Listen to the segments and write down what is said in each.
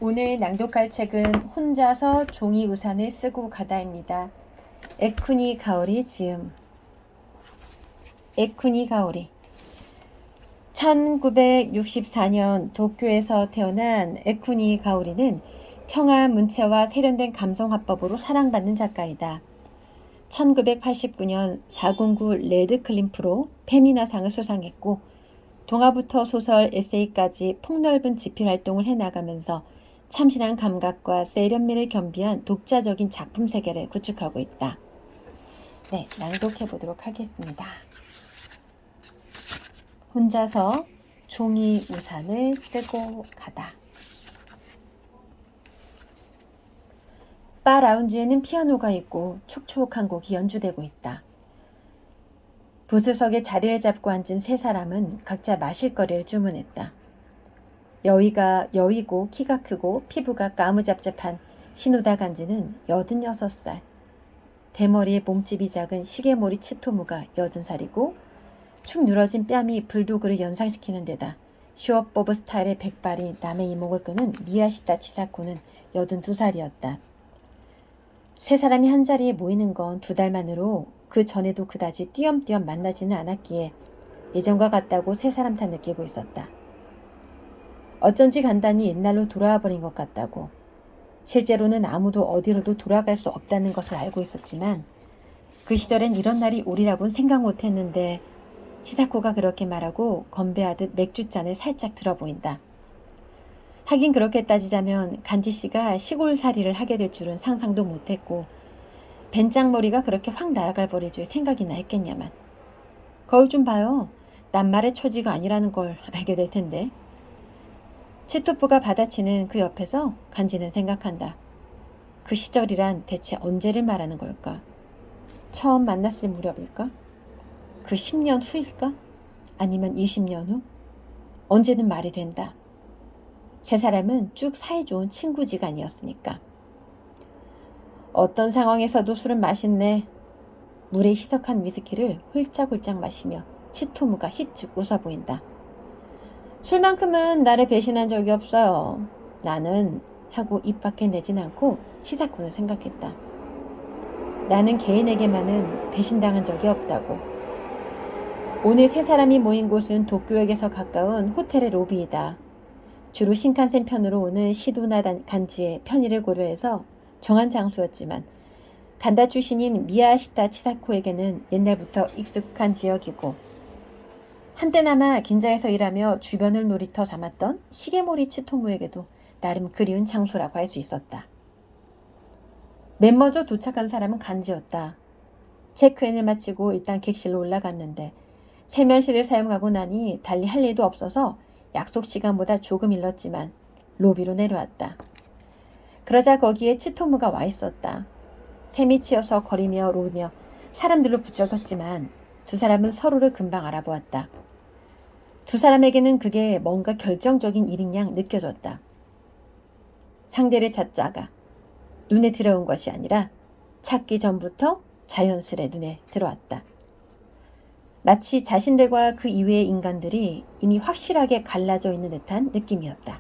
오늘 낭독할 책은 혼자서 종이 우산을 쓰고 가다입니다. 에쿠니 가오리 지음. 에쿠니 가오리. 1964년 도쿄에서 태어난 에쿠니 가오리는 청아한 문체와 세련된 감성화법으로 사랑받는 작가이다. 1989년 409 레드 클림프로 페미나상을 수상했고 동화부터 소설, 에세이까지 폭넓은 집필 활동을 해나가면서 참신한 감각과 세련미를 겸비한 독자적인 작품 세계를 구축하고 있다. 네, 낭독해 보도록 하겠습니다. 혼자서 종이 우산을 쓰고 가다. 바 라운지에는 피아노가 있고 촉촉한 곡이 연주되고 있다. 부스석에 자리를 잡고 앉은 세 사람은 각자 마실 거리를 주문했다. 여위가 여위고 키가 크고 피부가 까무잡잡한 시노다 간지는 86살. 대머리에 몸집이 작은 시계머리 치토무가 80살이고 축 늘어진 뺨이 불도그를 연상시키는 데다 쇼업보브 스타일의 백발이 남의 이목을 끄는 미야시타 치사코는 82살이었다. 세 사람이 한자리에 모이는 건 2달 만으로 그 전에도 그다지 띄엄띄엄 만나지는 않았기에 예전과 같다고 세 사람 다 느끼고 있었다. 어쩐지 간단히 옛날로 돌아와 버린 것 같다고. 실제로는 아무도 어디로도 돌아갈 수 없다는 것을 알고 있었지만 그 시절엔 이런 날이 오리라고는 생각 못했는데 치사코가 그렇게 말하고 건배하듯 맥주잔을 살짝 들어보인다. 하긴 그렇게 따지자면 간지씨가 시골살이를 하게 될 줄은 상상도 못했고 벤짱머리가 그렇게 확 날아갈 버릴 줄 생각이나 했겠냐만. 거울 좀 봐요. 낱말의 처지가 아니라는 걸 알게 될 텐데. 치토프가 받아치는 그 옆에서 간지는 생각한다. 그 시절이란 대체 언제를 말하는 걸까? 처음 만났을 무렵일까? 그 10년 후일까? 아니면 20년 후? 언제든 말이 된다. 세 사람은 쭉 사이좋은 친구지간이었으니까. 어떤 상황에서도 술은 맛있네. 물에 희석한 위스키를 홀짝홀짝 마시며 치토무가 희죽 웃어 보인다. 술만큼은 나를 배신한 적이 없어요. 나는 하고 입 밖에 내진 않고 치사코는 생각했다. 나는 개인에게만은 배신당한 적이 없다고. 오늘 세 사람이 모인 곳은 도쿄역에서 가까운 호텔의 로비이다. 주로 신칸센 편으로 오는 시도나 간지의 편의를 고려해서 정한 장소였지만 간다 출신인 미야시타 치사코에게는 옛날부터 익숙한 지역이고 한때나마 긴자에서 일하며 주변을 놀이터 삼았던 시계머리 치토무에게도 나름 그리운 장소라고 할 수 있었다. 맨 먼저 도착한 사람은 간지였다. 체크인을 마치고 일단 객실로 올라갔는데 세면실을 사용하고 나니 달리 할 일도 없어서 약속 시간보다 조금 일렀지만 로비로 내려왔다. 그러자 거기에 치토무가 와 있었다. 셈이 치여서 거리며 로비며 사람들로 부쩍였지만 두 사람은 서로를 금방 알아보았다. 두 사람에게는 그게 뭔가 결정적인 일인 양 느껴졌다. 상대를 찾자가 눈에 들어온 것이 아니라 찾기 전부터 자연스레 눈에 들어왔다. 마치 자신들과 그 이외의 인간들이 이미 확실하게 갈라져 있는 듯한 느낌이었다.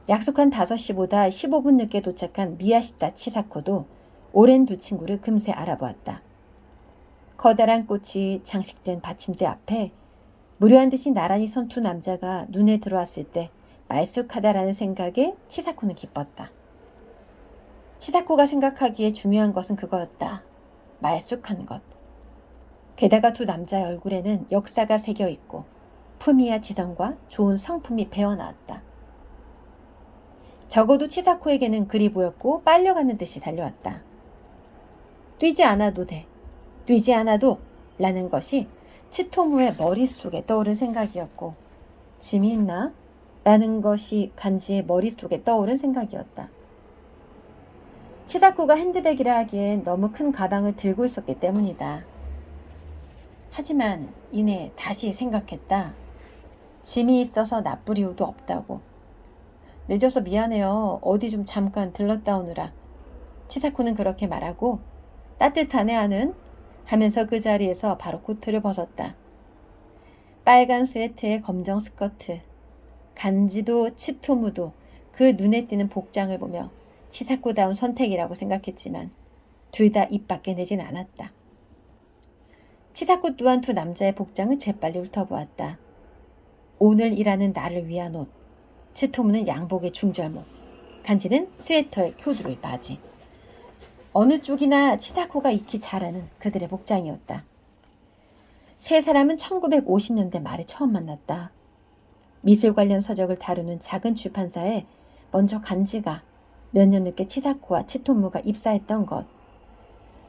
약속한 5시보다 15분 늦게 도착한 미야시타 치사코도 오랜 두 친구를 금세 알아보았다. 커다란 꽃이 장식된 받침대 앞에 무료한 듯이 나란히 선 두 남자가 눈에 들어왔을 때 말쑥하다라는 생각에 치사코는 기뻤다. 치사코가 생각하기에 중요한 것은 그거였다. 말쑥한 것. 게다가 두 남자의 얼굴에는 역사가 새겨있고 품위와 지성과 좋은 성품이 배어나왔다. 적어도 치사코에게는 그리 보였고 빨려가는 듯이 달려왔다. 뛰지 않아도 돼. 뛰지 않아도 라는 것이 치토무의 머릿속에 떠오른 생각이었고 짐이 있나? 라는 것이 간지의 머릿속에 떠오른 생각이었다. 치사코가 핸드백이라 하기엔 너무 큰 가방을 들고 있었기 때문이다. 하지만 이내 다시 생각했다. 짐이 있어서 나쁠 이유도 없다고. 늦어서 미안해요. 어디 좀 잠깐 들렀다 오느라. 치사코는 그렇게 말하고 따뜻하네 하는 하면서 그 자리에서 바로 코트를 벗었다. 빨간 스웨트에 검정 스커트. 간지도 치토무도 그 눈에 띄는 복장을 보며 치사코다운 선택이라고 생각했지만 둘 다 입 밖에 내진 않았다. 치사코 또한 두 남자의 복장을 재빨리 훑어보았다. 오늘 일하는 나를 위한 옷, 치토무는 양복의 중절모, 간지는 스웨터에 큐드로의 바지. 어느 쪽이나 치사코가 익히 잘하는 그들의 복장이었다. 세 사람은 1950년대 말에 처음 만났다. 미술 관련 서적을 다루는 작은 출판사에 먼저 간지가 몇 년 늦게 치사코와 치토무가 입사했던 것.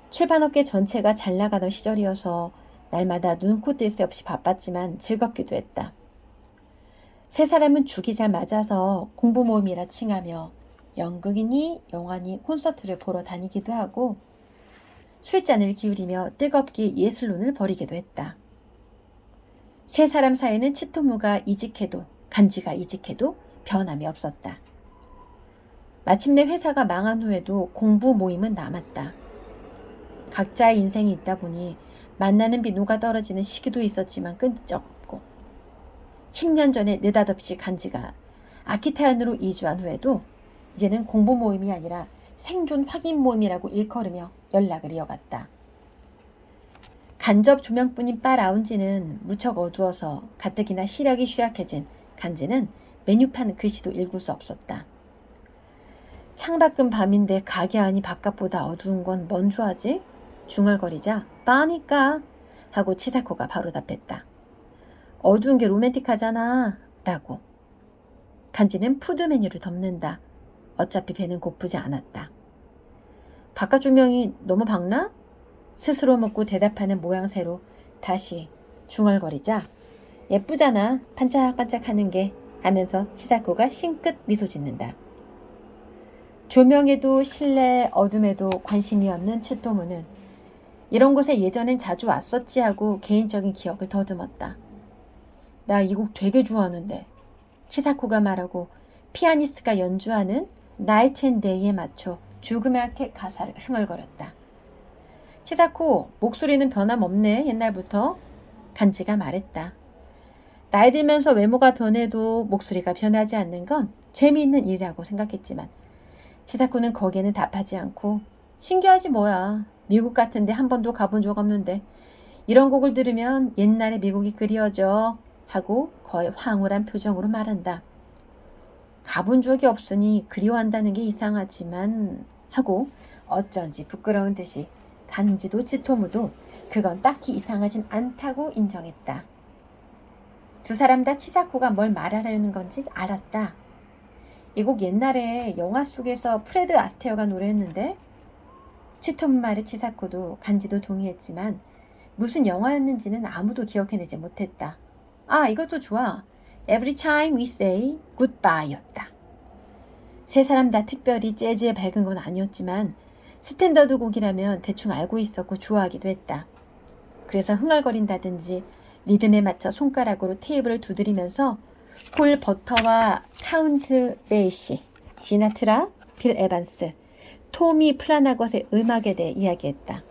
출판업계 전체가 잘 나가던 시절이어서 날마다 눈코 뜰 새 없이 바빴지만 즐겁기도 했다. 세 사람은 죽이 잘 맞아서 공부 모임이라 칭하며 연극이니 영화니 콘서트를 보러 다니기도 하고 술잔을 기울이며 뜨겁게 예술론을 벌이기도 했다. 세 사람 사이에는 치토무가 이직해도 간지가 이직해도 변함이 없었다. 마침내 회사가 망한 후에도 공부 모임은 남았다. 각자의 인생이 있다 보니 만나는 빈도가 떨어지는 시기도 있었지만 끈적없고 10년 전에 느닷없이 간지가 아키타현으로 이주한 후에도 이제는 공부 모임이 아니라 생존 확인 모임이라고 일컬으며 연락을 이어갔다. 간접 조명뿐인 바 라운지는 무척 어두워서 가뜩이나 시력이 쇠약해진 간지는 메뉴판 글씨도 읽을 수 없었다. 창밖은 밤인데 가게 안이 바깥보다 어두운 건 뭔 주하지? 중얼거리자 바니까 하고 치사코가 바로 답했다. 어두운 게 로맨틱하잖아 라고. 간지는 푸드 메뉴를 덮는다. 어차피 배는 고프지 않았다. 바깥 조명이 너무 밝나? 스스로 묻고 대답하는 모양새로 다시 중얼거리자 예쁘잖아 반짝반짝하는 게 하면서 치사코가 싱긋 미소 짓는다. 조명에도 실내 어둠에도 관심이 없는 치토무는 이런 곳에 예전엔 자주 왔었지 하고 개인적인 기억을 더듬었다. 나 이 곡 되게 좋아하는데. 치사코가 말하고 피아니스트가 연주하는 나이트 앤 데이에 맞춰 조그맣게 가사를 흥얼거렸다. 치사코 목소리는 변함없네 옛날부터. 간지가 말했다. 나이 들면서 외모가 변해도 목소리가 변하지 않는 건 재미있는 일이라고 생각했지만 치사코는 거기에는 답하지 않고 신기하지 뭐야. 미국 같은데 한 번도 가본 적 없는데 이런 곡을 들으면 옛날의 미국이 그리워져 하고 거의 황홀한 표정으로 말한다. 가본 적이 없으니 그리워한다는 게 이상하지만 하고 어쩐지 부끄러운 듯이 간지도 치토무도 그건 딱히 이상하진 않다고 인정했다. 두 사람 다 치사코가 뭘 말하려는 건지 알았다. 이 곡 옛날에 영화 속에서 프레드 아스테어가 노래했는데 치토무 말에 치사코도 간지도 동의했지만 무슨 영화였는지는 아무도 기억해내지 못했다. 아 이것도 좋아. Every time we say goodbye였다. 세 사람 다 특별히 재즈에 밝은 건 아니었지만 스탠더드 곡이라면 대충 알고 있었고 좋아하기도 했다. 그래서 흥얼거린다든지 리듬에 맞춰 손가락으로 테이블을 두드리면서 폴 버터와 카운트 베이시, 시나트라, 빌 에반스, 토미 플라나것의 음악에 대해 이야기했다.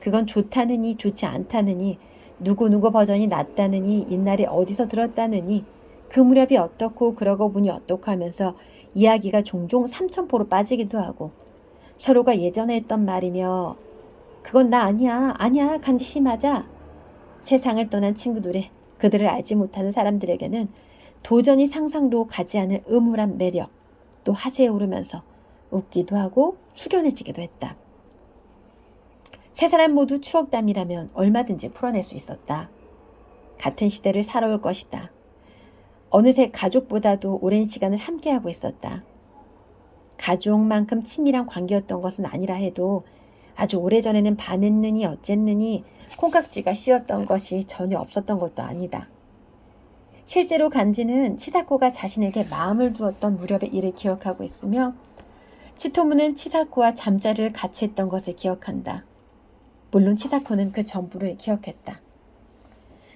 그건 좋다느니 좋지 않다느니 누구 버전이 낫다느니 옛날에 어디서 들었다느니 그 무렵이 어떻고 그러고 보니 어떻고 하면서 이야기가 종종 삼천포로 빠지기도 하고 서로가 예전에 했던 말이며 그건 나 아니야 간지씨 맞아. 세상을 떠난 친구들의 그들을 알지 못하는 사람들에게는 도저히 상상도 가지 않을 음울한 매력 또 화제에 오르면서 웃기도 하고 숙연해지기도 했다. 세 사람 모두 추억담이라면 얼마든지 풀어낼 수 있었다. 같은 시대를 살아올 것이다. 어느새 가족보다도 오랜 시간을 함께하고 있었다. 가족만큼 친밀한 관계였던 것은 아니라 해도 아주 오래전에는 반했느니 어쨌느니 콩깍지가 씌었던 것이 전혀 없었던 것도 아니다. 실제로 간지는 치사코가 자신에게 마음을 두었던 무렵의 일을 기억하고 있으며 치토무는 치사코와 잠자리를 같이 했던 것을 기억한다. 물론 치사코는 그 전부를 기억했다.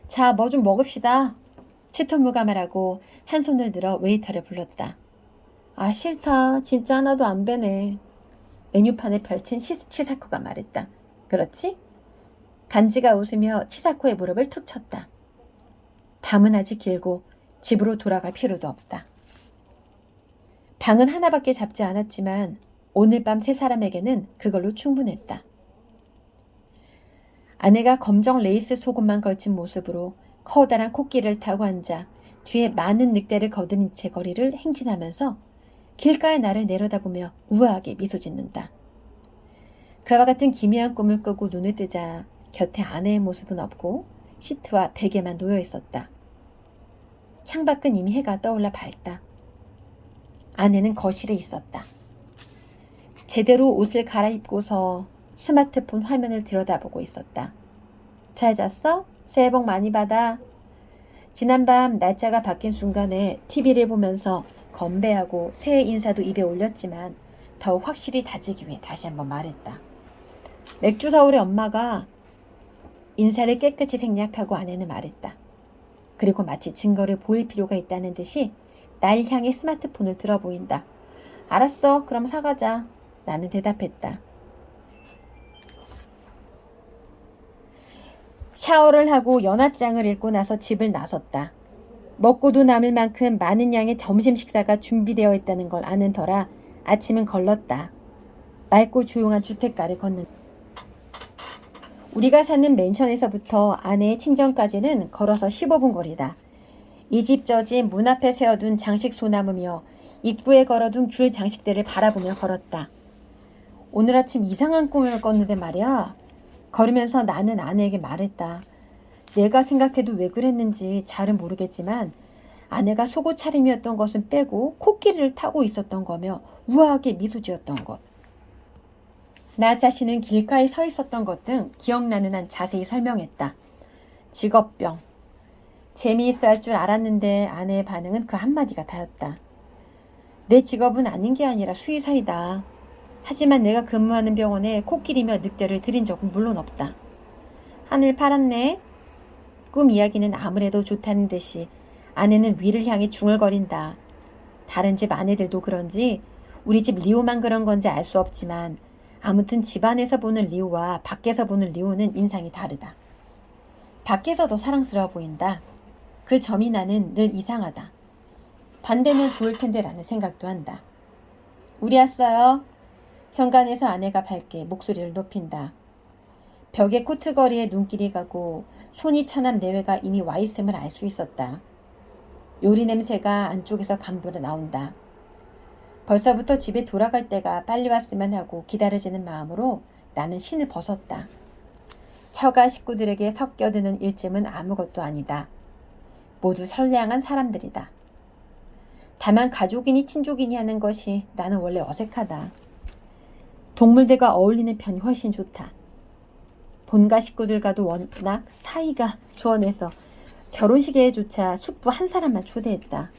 자, 뭐 좀 먹읍시다. 치토무가 말하고 한 손을 들어 웨이터를 불렀다. 아 싫다. 진짜 하나도 안 배네. 메뉴판에 펼친 치사코가 말했다. 그렇지? 간지가 웃으며 치사코의 무릎을 툭 쳤다. 밤은 아직 길고 집으로 돌아갈 필요도 없다. 방은 하나밖에 잡지 않았지만 오늘 밤 세 사람에게는 그걸로 충분했다. 아내가 검정 레이스 속옷만 걸친 모습으로 커다란 코끼리를 타고 앉아 뒤에 많은 늑대를 거드린 채 거리를 행진하면서 길가의 나를 내려다보며 우아하게 미소 짓는다. 그와 같은 기묘한 꿈을 꾸고 눈을 뜨자 곁에 아내의 모습은 없고 시트와 베개만 놓여 있었다. 창밖은 이미 해가 떠올라 밝다. 아내는 거실에 있었다. 제대로 옷을 갈아입고서 스마트폰 화면을 들여다보고 있었다. 잘 잤어? 새해 복 많이 받아. 지난밤 날짜가 바뀐 순간에 TV를 보면서 건배하고 새해 인사도 입에 올렸지만 더욱 확실히 다지기 위해 다시 한번 말했다. 맥주 사오래 엄마가. 인사를 깨끗이 생략하고 아내는 말했다. 그리고 마치 증거를 보일 필요가 있다는 듯이 날 향해 스마트폰을 들어 보인다. 알았어, 그럼 사가자. 나는 대답했다. 샤워를 하고 연합장을 읽고 나서 집을 나섰다. 먹고도 남을 만큼 많은 양의 점심 식사가 준비되어 있다는 걸 아는 터라 아침은 걸렀다. 맑고 조용한 주택가를 걷는다. 우리가 사는 맨션에서부터 아내의 친정까지는 걸어서 15분 거리다. 이 집 저 집 문 앞에 세워둔 장식 소나무며 입구에 걸어둔 귤 장식들을 바라보며 걸었다. 오늘 아침 이상한 꿈을 꿨는데 말이야. 걸으면서 나는 아내에게 말했다. 내가 생각해도 왜 그랬는지 잘은 모르겠지만 아내가 속옷 차림이었던 것은 빼고 코끼리를 타고 있었던 거며 우아하게 미소 지었던 것. 나 자신은 길가에 서 있었던 것 등 기억나는 한 자세히 설명했다. 직업병. 재미있어 할 줄 알았는데 아내의 반응은 그 한마디가 다였다. 내 직업은 아닌 게 아니라 수의사이다. 하지만 내가 근무하는 병원에 코끼리며 늑대를 들인 적은 물론 없다. 하늘 파랗네. 꿈 이야기는 아무래도 좋다는 듯이 아내는 위를 향해 중얼거린다. 다른 집 아내들도 그런지 우리 집 리오만 그런 건지 알 수 없지만 아무튼 집안에서 보는 리오와 밖에서 보는 리오는 인상이 다르다. 밖에서 더 사랑스러워 보인다. 그 점이 나는 늘 이상하다. 반대면 좋을 텐데 라는 생각도 한다. 우리 왔어요. 현관에서 아내가 밝게 목소리를 높인다. 벽에 코트거리에 눈길이 가고 손이 처남 내외가 이미 와 있음을 알 수 있었다. 요리 냄새가 안쪽에서 감돌아 나온다. 벌써부터 집에 돌아갈 때가 빨리 왔으면 하고 기다려지는 마음으로 나는 신을 벗었다. 처가 식구들에게 섞여드는 일쯤은 아무것도 아니다. 모두 선량한 사람들이다. 다만 가족이니 친족이니 하는 것이 나는 원래 어색하다. 동물들과 어울리는 편이 훨씬 좋다. 본가 식구들과도 워낙 사이가 소원해서 결혼식에조차 숙부 한 사람만 초대했다.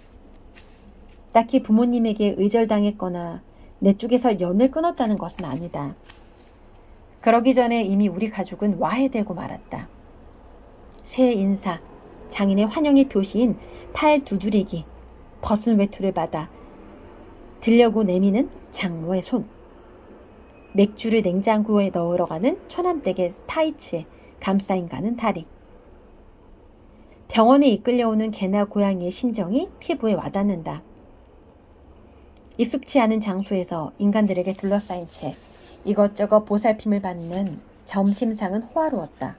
딱히 부모님에게 의절당했거나 내 쪽에서 연을 끊었다는 것은 아니다. 그러기 전에 이미 우리 가족은 와해되고 말았다. 새해 인사, 장인의 환영의 표시인 팔 두드리기, 벗은 외투를 받아 들려고 내미는 장모의 손, 맥주를 냉장고에 넣으러 가는 처남댁의 타이츠에 감싸인 가는 다리, 병원에 이끌려오는 개나 고양이의 심정이 피부에 와닿는다. 익숙치 않은 장소에서 인간들에게 둘러싸인 채 이것저것 보살핌을 받는 점심상은 호화로웠다.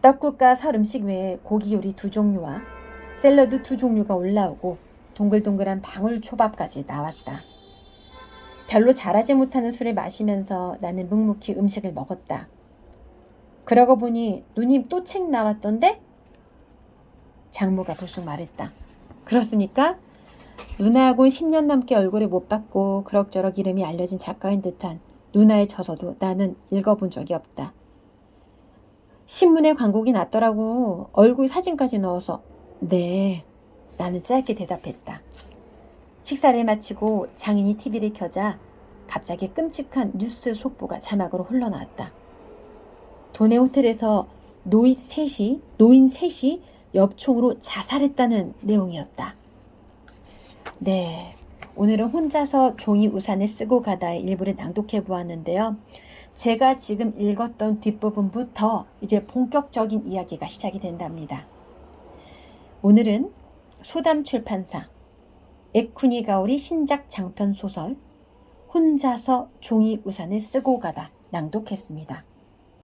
떡국과 설음식 외에 고기 요리 2종류와 샐러드 2종류가 올라오고 동글동글한 방울초밥까지 나왔다. 별로 잘하지 못하는 술을 마시면서 나는 묵묵히 음식을 먹었다. 그러고 보니 누님 또 책 나왔던데? 장모가 불쑥 말했다. 그렇습니까? 누나하고는 10년 넘게 얼굴을 못 봤고 그럭저럭 이름이 알려진 작가인 듯한 누나의 저서도 나는 읽어본 적이 없다. 신문에 광고가 났더라고. 얼굴 사진까지 넣어서. 네, 나는 짧게 대답했다. 식사를 마치고 장인이 TV를 켜자 갑자기 끔찍한 뉴스 속보가 자막으로 흘러나왔다. 도내 호텔에서 노인 셋이 엽총으로 자살했다는 내용이었다. 네, 오늘은 혼자서 종이 우산을 쓰고 가다의 일부를 낭독해 보았는데요. 제가 지금 읽었던 뒷부분부터 이제 본격적인 이야기가 시작이 된답니다. 오늘은 소담출판사 에쿠니 가오리 신작 장편 소설 혼자서 종이 우산을 쓰고 가다 낭독했습니다.